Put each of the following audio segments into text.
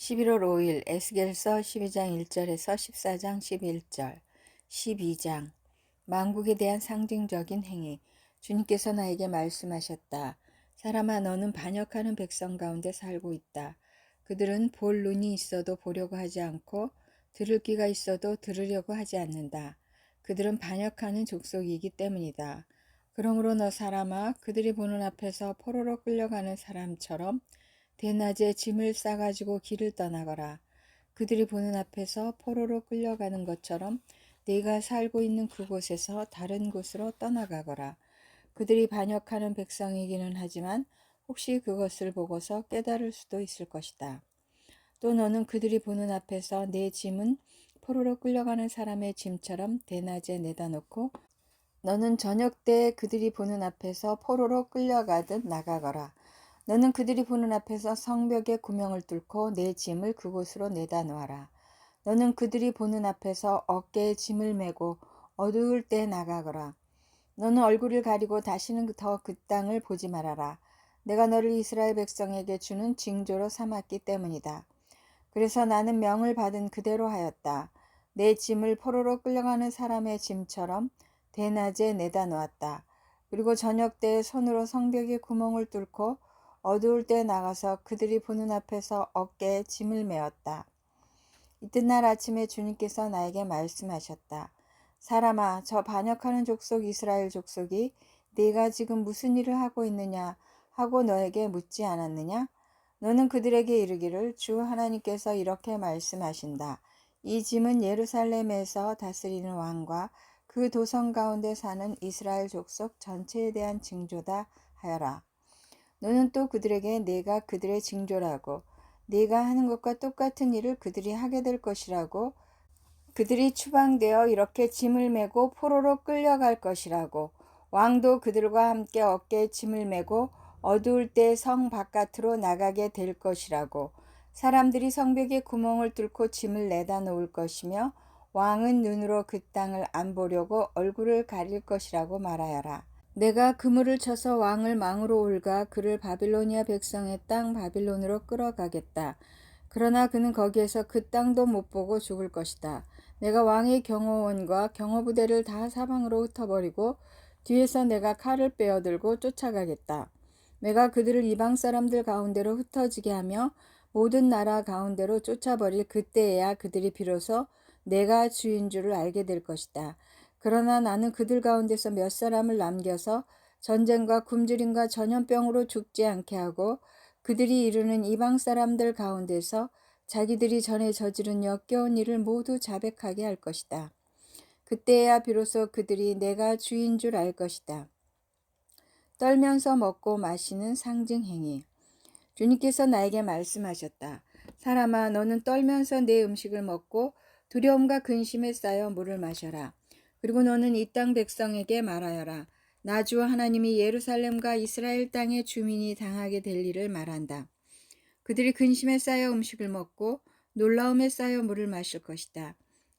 11월 5일 에스겔서 12장 1절에서 14장 11절 12장 만국에 대한 상징적인 행위. 주님께서 나에게 말씀하셨다. 사람아, 너는 반역하는 백성 가운데 살고 있다. 그들은 볼 눈이 있어도 보려고 하지 않고 들을 귀가 있어도 들으려고 하지 않는다. 그들은 반역하는 족속이기 때문이다. 그러므로 너 사람아, 그들이 보는 앞에서 포로로 끌려가는 사람처럼 대낮에 짐을 싸가지고 길을 떠나거라. 그들이 보는 앞에서 포로로 끌려가는 것처럼 네가 살고 있는 그곳에서 다른 곳으로 떠나가거라. 그들이 반역하는 백성이기는 하지만 혹시 그것을 보고서 깨달을 수도 있을 것이다. 또 너는 그들이 보는 앞에서 내 짐은 포로로 끌려가는 사람의 짐처럼 대낮에 내다 놓고 너는 저녁 때 그들이 보는 앞에서 포로로 끌려가듯 나가거라. 너는 그들이 보는 앞에서 성벽에 구멍을 뚫고 내 짐을 그곳으로 내다 놓아라. 너는 그들이 보는 앞에서 어깨에 짐을 메고 어두울 때 나가거라. 너는 얼굴을 가리고 다시는 더 그 땅을 보지 말아라. 내가 너를 이스라엘 백성에게 주는 징조로 삼았기 때문이다. 그래서 나는 명을 받은 그대로 하였다. 내 짐을 포로로 끌려가는 사람의 짐처럼 대낮에 내다 놓았다. 그리고 저녁 때에 손으로 성벽에 구멍을 뚫고 어두울 때 나가서 그들이 보는 앞에서 어깨에 짐을 메었다. 이튿날 아침에 주님께서 나에게 말씀하셨다. 사람아, 저 반역하는 족속 이스라엘 족속이 네가 지금 무슨 일을 하고 있느냐 하고 너에게 묻지 않았느냐? 너는 그들에게 이르기를 주 하나님께서 이렇게 말씀하신다. 이 짐은 예루살렘에서 다스리는 왕과 그 도성 가운데 사는 이스라엘 족속 전체에 대한 징조다 하여라. 너는 또 그들에게 내가 그들의 징조라고 네가 하는 것과 똑같은 일을 그들이 하게 될 것이라고 그들이 추방되어 이렇게 짐을 메고 포로로 끌려갈 것이라고 왕도 그들과 함께 어깨에 짐을 메고 어두울 때 성 바깥으로 나가게 될 것이라고 사람들이 성벽에 구멍을 뚫고 짐을 내다 놓을 것이며 왕은 눈으로 그 땅을 안 보려고 얼굴을 가릴 것이라고 말하여라. 내가 그물을 쳐서 왕을 망으로 올가 그를 바빌로니아 백성의 땅 바빌론으로 끌어가겠다. 그러나 그는 거기에서 그 땅도 못 보고 죽을 것이다. 내가 왕의 경호원과 경호부대를 다 사방으로 흩어버리고 뒤에서 내가 칼을 빼어들고 쫓아가겠다. 내가 그들을 이방 사람들 가운데로 흩어지게 하며 모든 나라 가운데로 쫓아버릴 그때에야 그들이 비로소 내가 주인 줄을 알게 될 것이다. 그러나 나는 그들 가운데서 몇 사람을 남겨서 전쟁과 굶주림과 전염병으로 죽지 않게 하고 그들이 이루는 이방 사람들 가운데서 자기들이 전에 저지른 역겨운 일을 모두 자백하게 할 것이다. 그때야 비로소 그들이 내가 주인 줄 알 것이다. 떨면서 먹고 마시는 상징 행위. 주님께서 나에게 말씀하셨다. 사람아, 너는 떨면서 내 음식을 먹고 두려움과 근심에 쌓여 물을 마셔라. 그리고 너는 이 땅 백성에게 말하여라. 나 주 하나님이 예루살렘과 이스라엘 땅의 주민이 당하게 될 일을 말한다. 그들이 근심에 쌓여 음식을 먹고 놀라움에 쌓여 물을 마실 것이다.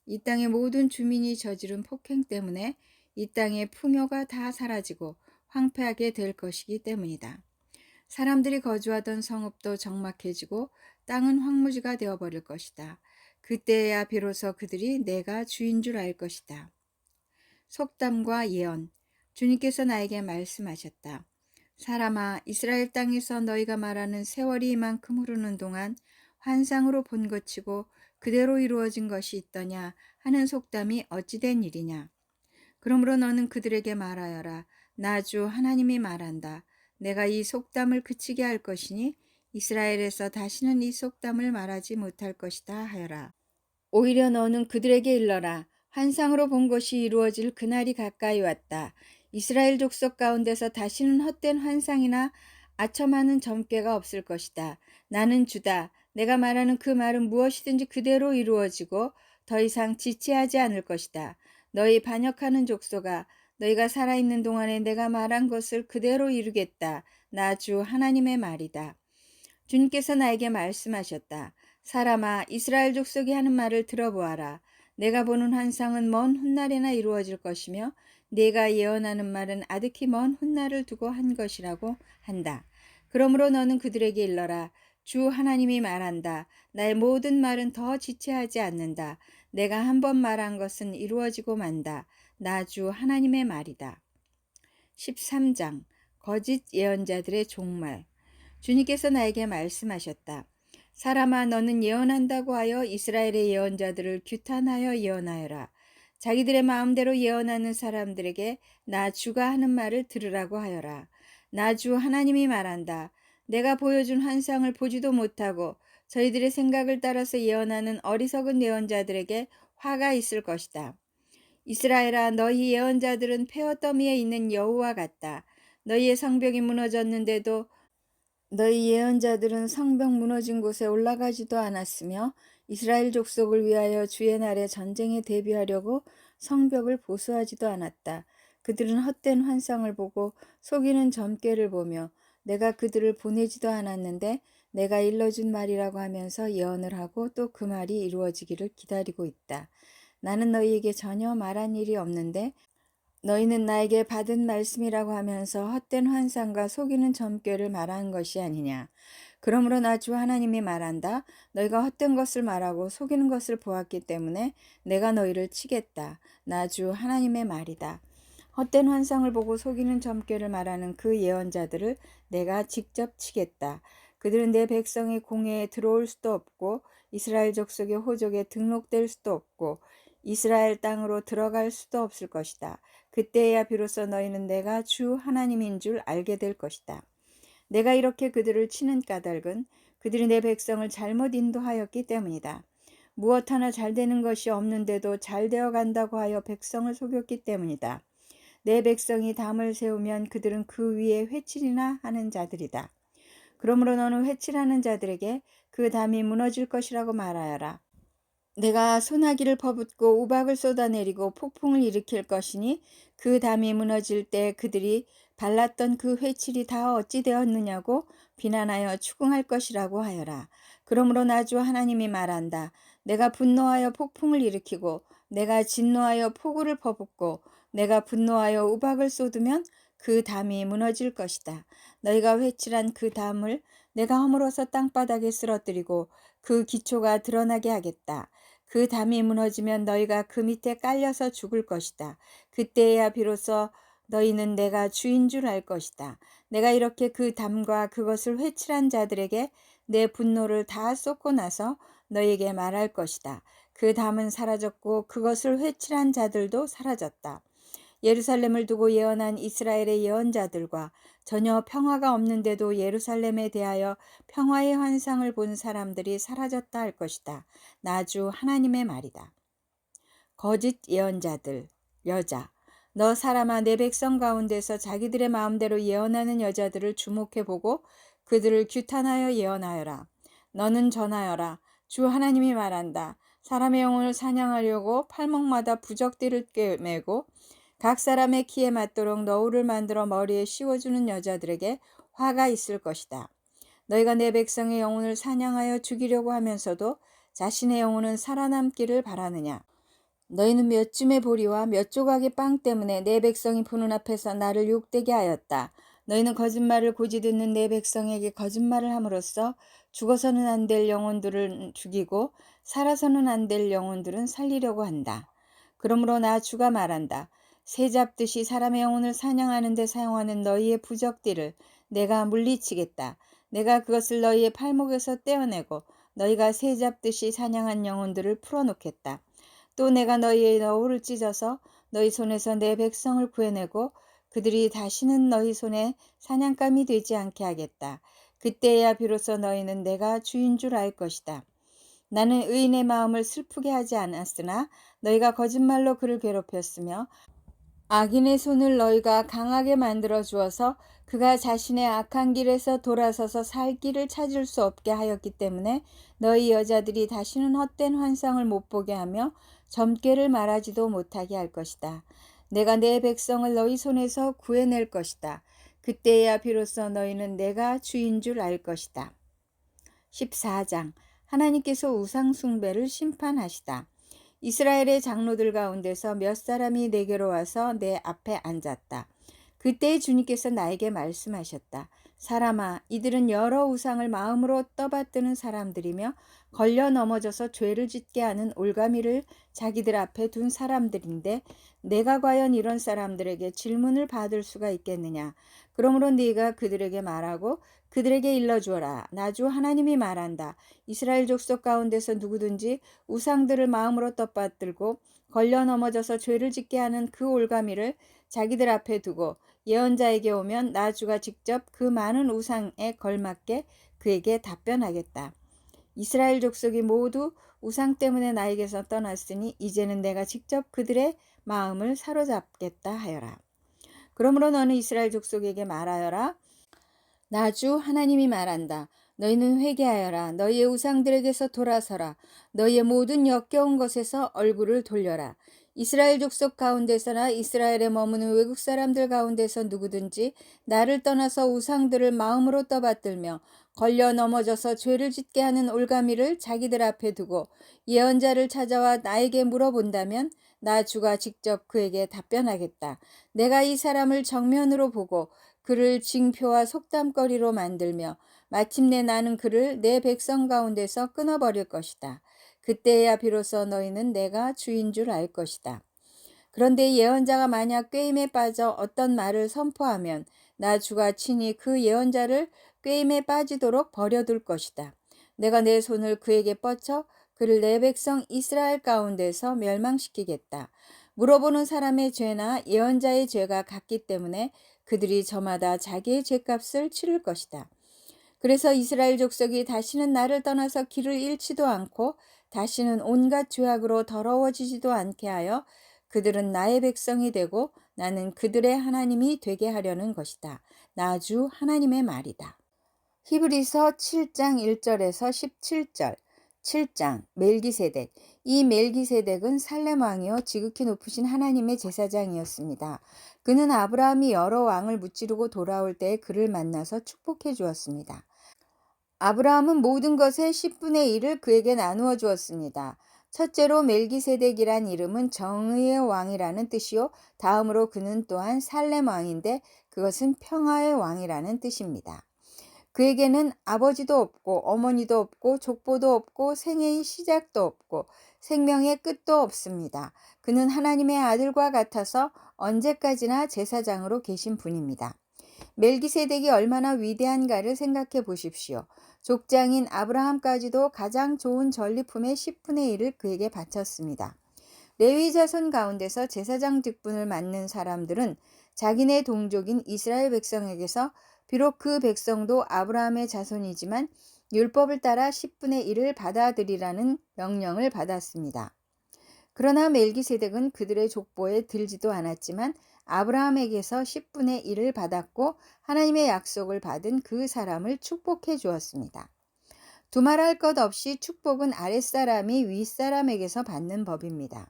이 땅의 모든 주민이 저지른 폭행 때문에 이 땅의 풍요가 다 사라지고 황폐하게 될 것이기 때문이다. 사람들이 거주하던 성읍도 적막해지고 땅은 황무지가 되어버릴 것이다. 그때야 비로소 그들이 내가 주인 줄 알 것이다. 속담과 예언. 주님께서 나에게 말씀하셨다. 사람아, 이스라엘 땅에서 너희가 말하는 세월이 이만큼 흐르는 동안 환상으로 본 것이고 그대로 이루어진 것이 있더냐 하는 속담이 어찌된 일이냐. 그러므로 너는 그들에게 말하여라. 나 주 하나님이 말한다. 내가 이 속담을 그치게 할 것이니 이스라엘에서 다시는 이 속담을 말하지 못할 것이다 하여라. 오히려 너는 그들에게 일러라. 환상으로 본 것이 이루어질 그날이 가까이 왔다. 이스라엘 족속 가운데서 다시는 헛된 환상이나 아첨하는 점괘가 없을 것이다. 나는 주다. 내가 말하는 그 말은 무엇이든지 그대로 이루어지고 더 이상 지체하지 않을 것이다. 너희 반역하는 족속아, 너희가 살아있는 동안에 내가 말한 것을 그대로 이루겠다. 나 주 하나님의 말이다. 주님께서 나에게 말씀하셨다. 사람아, 이스라엘 족속이 하는 말을 들어보아라. 내가 보는 환상은 먼 훗날에나 이루어질 것이며 내가 예언하는 말은 아득히 먼 훗날을 두고 한 것이라고 한다. 그러므로 너는 그들에게 일러라. 주 하나님이 말한다. 나의 모든 말은 더 지체하지 않는다. 내가 한 번 말한 것은 이루어지고 만다. 나 주 하나님의 말이다. 13장 거짓 예언자들의 종말. 주님께서 나에게 말씀하셨다. 사람아, 너는 예언한다고 하여 이스라엘의 예언자들을 규탄하여 예언하여라. 자기들의 마음대로 예언하는 사람들에게 나 주가 하는 말을 들으라고 하여라. 나 주 하나님이 말한다. 내가 보여준 환상을 보지도 못하고 저희들의 생각을 따라서 예언하는 어리석은 예언자들에게 화가 있을 것이다. 이스라엘아, 너희 예언자들은 폐허 더미에 있는 여우와 같다. 너희의 성벽이 무너졌는데도 너희 예언자들은 성벽 무너진 곳에 올라가지도 않았으며 이스라엘 족속을 위하여 주의 날에 전쟁에 대비하려고 성벽을 보수하지도 않았다. 그들은 헛된 환상을 보고 속이는 점괘를 보며 내가 그들을 보내지도 않았는데 내가 일러준 말이라고 하면서 예언을 하고 또 그 말이 이루어지기를 기다리고 있다. 나는 너희에게 전혀 말한 일이 없는데 너희는 나에게 받은 말씀이라고 하면서 헛된 환상과 속이는 점괘를 말한 것이 아니냐. 그러므로 나 주 하나님이 말한다. 너희가 헛된 것을 말하고 속이는 것을 보았기 때문에 내가 너희를 치겠다. 나 주 하나님의 말이다. 헛된 환상을 보고 속이는 점괘를 말하는 그 예언자들을 내가 직접 치겠다. 그들은 내 백성의 공회에 들어올 수도 없고 이스라엘 족속의 호족에 등록될 수도 없고 이스라엘 땅으로 들어갈 수도 없을 것이다. 그때야 비로소 너희는 내가 주 하나님인 줄 알게 될 것이다. 내가 이렇게 그들을 치는 까닭은 그들이 내 백성을 잘못 인도하였기 때문이다. 무엇 하나 잘 되는 것이 없는데도 잘 되어 간다고 하여 백성을 속였기 때문이다. 내 백성이 담을 세우면 그들은 그 위에 회칠이나 하는 자들이다. 그러므로 너는 회칠하는 자들에게 그 담이 무너질 것이라고 말하여라. 내가 소나기를 퍼붓고 우박을 쏟아내리고 폭풍을 일으킬 것이니 그 담이 무너질 때 그들이 발랐던 그 회칠이 다 어찌 되었느냐고 비난하여 추궁할 것이라고 하여라. 그러므로 나 주 하나님이 말한다. 내가 분노하여 폭풍을 일으키고 내가 진노하여 폭우를 퍼붓고 내가 분노하여 우박을 쏟으면 그 담이 무너질 것이다. 너희가 회칠한 그 담을 내가 허물어서 땅바닥에 쓰러뜨리고 그 기초가 드러나게 하겠다. 그 담이 무너지면 너희가 그 밑에 깔려서 죽을 것이다. 그때야 비로소 너희는 내가 주인 줄 알 것이다. 내가 이렇게 그 담과 그것을 회칠한 자들에게 내 분노를 다 쏟고 나서 너희에게 말할 것이다. 그 담은 사라졌고 그것을 회칠한 자들도 사라졌다. 예루살렘을 두고 예언한 이스라엘의 예언자들과 전혀 평화가 없는데도 예루살렘에 대하여 평화의 환상을 본 사람들이 사라졌다 할 것이다. 나 주 하나님의 말이다. 거짓 예언자들, 여자. 너 사람아, 내 백성 가운데서 자기들의 마음대로 예언하는 여자들을 주목해보고 그들을 규탄하여 예언하여라. 너는 전하여라. 주 하나님이 말한다. 사람의 영혼을 사냥하려고 팔목마다 부적들을 꿰매고 각 사람의 키에 맞도록 너울을 만들어 머리에 씌워주는 여자들에게 화가 있을 것이다. 너희가 내 백성의 영혼을 사냥하여 죽이려고 하면서도 자신의 영혼은 살아남기를 바라느냐. 너희는 몇 줌의 보리와 몇 조각의 빵 때문에 내 백성이 보는 앞에서 나를 욕되게 하였다. 너희는 거짓말을 고지 듣는 내 백성에게 거짓말을 함으로써 죽어서는 안 될 영혼들을 죽이고 살아서는 안 될 영혼들은 살리려고 한다. 그러므로 나 주가 말한다. 새 잡듯이 사람의 영혼을 사냥하는 데 사용하는 너희의 부적들을 내가 물리치겠다. 내가 그것을 너희의 팔목에서 떼어내고 너희가 새 잡듯이 사냥한 영혼들을 풀어놓겠다. 또 내가 너희의 너울을 찢어서 너희 손에서 내 백성을 구해내고 그들이 다시는 너희 손에 사냥감이 되지 않게 하겠다. 그때야 비로소 너희는 내가 주인 줄 알 것이다. 나는 의인의 마음을 슬프게 하지 않았으나 너희가 거짓말로 그를 괴롭혔으며 악인의 손을 너희가 강하게 만들어 주어서 그가 자신의 악한 길에서 돌아서서 살 길을 찾을 수 없게 하였기 때문에 너희 여자들이 다시는 헛된 환상을 못 보게 하며 점괘를 말하지도 못하게 할 것이다. 내가 내 백성을 너희 손에서 구해낼 것이다. 그때야 비로소 너희는 내가 주인 줄 알 것이다. 14장 하나님께서 우상 숭배를 심판하시다. 이스라엘의 장로들 가운데서 몇 사람이 내게로 와서 내 앞에 앉았다. 그때 주님께서 나에게 말씀하셨다. 사람아, 이들은 여러 우상을 마음으로 떠받드는 사람들이며 걸려 넘어져서 죄를 짓게 하는 올가미를 자기들 앞에 둔 사람들인데 내가 과연 이런 사람들에게 질문을 받을 수가 있겠느냐? 그러므로 네가 그들에게 말하고 그들에게 일러주어라. 나 주 하나님이 말한다. 이스라엘 족속 가운데서 누구든지 우상들을 마음으로 떠받들고 걸려 넘어져서 죄를 짓게 하는 그 올가미를 자기들 앞에 두고 예언자에게 오면 나 주가 직접 그 많은 우상에 걸맞게 그에게 답변하겠다. 이스라엘 족속이 모두 우상 때문에 나에게서 떠났으니 이제는 내가 직접 그들의 마음을 사로잡겠다 하여라. 그러므로 너는 이스라엘 족속에게 말하여라. 나 주 하나님이 말한다. 너희는 회개하여라. 너희의 우상들에게서 돌아서라. 너희의 모든 역겨운 것에서 얼굴을 돌려라. 이스라엘 족속 가운데서나 이스라엘에 머무는 외국 사람들 가운데서 누구든지 나를 떠나서 우상들을 마음으로 떠받들며 걸려 넘어져서 죄를 짓게 하는 올가미를 자기들 앞에 두고 예언자를 찾아와 나에게 물어본다면 나 주가 직접 그에게 답변하겠다. 내가 이 사람을 정면으로 보고 그를 징표와 속담거리로 만들며 마침내 나는 그를 내 백성 가운데서 끊어버릴 것이다. 그때야 비로소 너희는 내가 주인 줄 알 것이다. 그런데 예언자가 만약 꾀임에 빠져 어떤 말을 선포하면 나 주가 친히 그 예언자를 꾀임에 빠지도록 버려둘 것이다. 내가 내 손을 그에게 뻗쳐 그를 내 백성 이스라엘 가운데서 멸망시키겠다. 물어보는 사람의 죄나 예언자의 죄가 같기 때문에 그들이 저마다 자기의 죄값을 치를 것이다. 그래서 이스라엘 족속이 다시는 나를 떠나서 길을 잃지도 않고 다시는 온갖 죄악으로 더러워지지도 않게 하여 그들은 나의 백성이 되고 나는 그들의 하나님이 되게 하려는 것이다. 나 주 하나님의 말이다. 히브리서 7장 1절에서 17절. 7장 멜기세덱. 이 멜기세덱은 살렘 왕이요 지극히 높으신 하나님의 제사장이었습니다. 그는 아브라함이 여러 왕을 무찌르고 돌아올 때 그를 만나서 축복해 주었습니다. 아브라함은 모든 것의 10분의 1을 그에게 나누어 주었습니다. 첫째로 멜기세덱이란 이름은 정의의 왕이라는 뜻이요. 다음으로 그는 또한 살렘 왕인데 그것은 평화의 왕이라는 뜻입니다. 그에게는 아버지도 없고 어머니도 없고 족보도 없고 생애의 시작도 없고 생명의 끝도 없습니다. 그는 하나님의 아들과 같아서 언제까지나 제사장으로 계신 분입니다. 멜기세덱이 얼마나 위대한가를 생각해 보십시오. 족장인 아브라함까지도 가장 좋은 전리품의 10분의 1을 그에게 바쳤습니다. 레위 자손 가운데서 제사장 직분을 맡는 사람들은 자기네 동족인 이스라엘 백성에게서 비록 그 백성도 아브라함의 자손이지만 율법을 따라 10분의 1을 받아들이라는 명령을 받았습니다. 그러나 멜기세덱은 그들의 족보에 들지도 않았지만 아브라함에게서 10분의 1을 받았고 하나님의 약속을 받은 그 사람을 축복해 주었습니다. 두말할 것 없이 축복은 아랫사람이 윗사람에게서 받는 법입니다.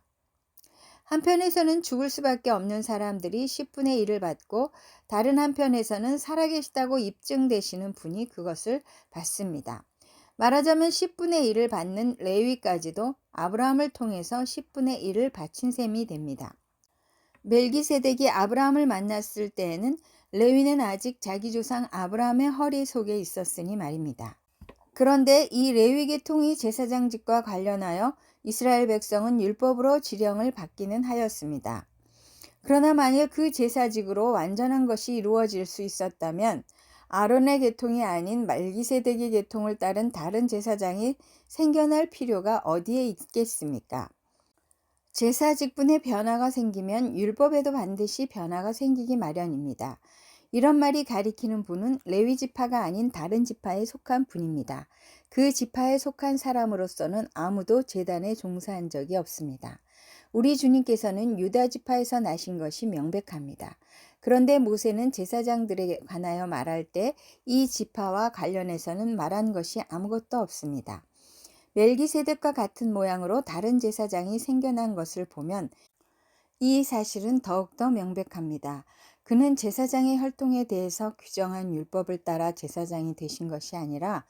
한편에서는 죽을 수밖에 없는 사람들이 10분의 1을 받고 다른 한편에서는 살아계시다고 입증되시는 분이 그것을 받습니다. 말하자면 10분의 1을 받는 레위까지도 아브라함을 통해서 10분의 1을 바친 셈이 됩니다. 멜기세덱이 아브라함을 만났을 때에는 레위는 아직 자기 조상 아브라함의 허리 속에 있었으니 말입니다. 그런데 이 레위 계통이 제사장직과 관련하여 이스라엘 백성은 율법으로 지령을 받기는 하였습니다. 그러나 만일 그 제사직으로 완전한 것이 이루어질 수 있었다면 아론의 계통이 아닌 멜기세덱의 계통을 따른 다른 제사장이 생겨날 필요가 어디에 있겠습니까? 제사 직분에 변화가 생기면 율법에도 반드시 변화가 생기기 마련입니다. 이런 말이 가리키는 분은 레위 지파가 아닌 다른 지파에 속한 분입니다. 그 지파에 속한 사람으로서는 아무도 제단에 종사한 적이 없습니다. 우리 주님께서는 유다 지파에서 나신 것이 명백합니다. 그런데 모세는 제사장들에 관하여 말할 때 이 지파와 관련해서는 말한 것이 아무것도 없습니다. 멜기세덱과 같은 모양으로 다른 제사장이 생겨난 것을 보면 이 사실은 더욱더 명백합니다. 그는 제사장의 활동에 대해서 규정한 율법을 따라 제사장이 되신 것이 아니라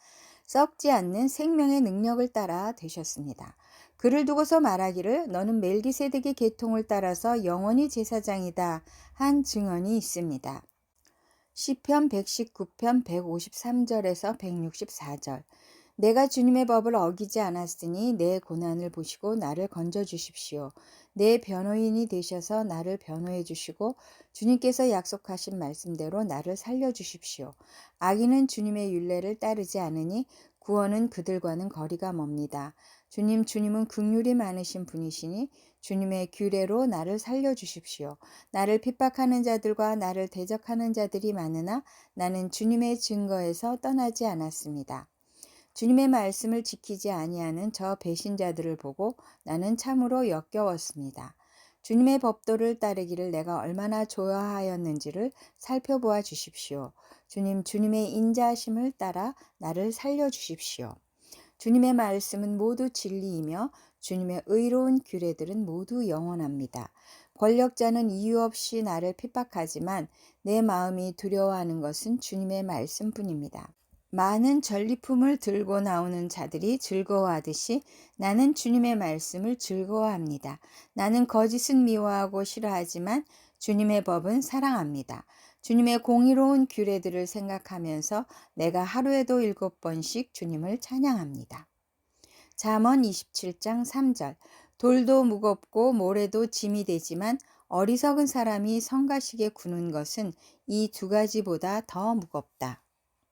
썩지 않는 생명의 능력을 따라 되셨습니다. 그를 두고서 말하기를 너는 멜기세덱의 계통을 따라서 영원히 제사장이다 한 증언이 있습니다. 시편 119편 153절에서 164절. 내가 주님의 법을 어기지 않았으니 내 고난을 보시고 나를 건져 주십시오. 내 변호인이 되셔서 나를 변호해 주시고 주님께서 약속하신 말씀대로 나를 살려 주십시오. 악인은 주님의 율례를 따르지 않으니 구원은 그들과는 거리가 멉니다. 주님은 긍휼이 많으신 분이시니 주님의 규례로 나를 살려 주십시오. 나를 핍박하는 자들과 나를 대적하는 자들이 많으나 나는 주님의 증거에서 떠나지 않았습니다. 주님의 말씀을 지키지 아니하는 저 배신자들을 보고 나는 참으로 역겨웠습니다. 주님의 법도를 따르기를 내가 얼마나 좋아하였는지를 살펴보아 주십시오. 주님의 인자하심을 따라 나를 살려 주십시오. 주님의 말씀은 모두 진리이며 주님의 의로운 규례들은 모두 영원합니다. 권력자는 이유 없이 나를 핍박하지만 내 마음이 두려워하는 것은 주님의 말씀뿐입니다. 많은 전리품을 들고 나오는 자들이 즐거워하듯이 나는 주님의 말씀을 즐거워합니다. 나는 거짓은 미워하고 싫어하지만 주님의 법은 사랑합니다. 주님의 공의로운 규례들을 생각하면서 내가 하루에도 7번씩 주님을 찬양합니다. 잠언 27장 3절. 돌도 무겁고 모래도 짐이 되지만 어리석은 사람이 성가시게 구는 것은 이 두 가지보다 더 무겁다.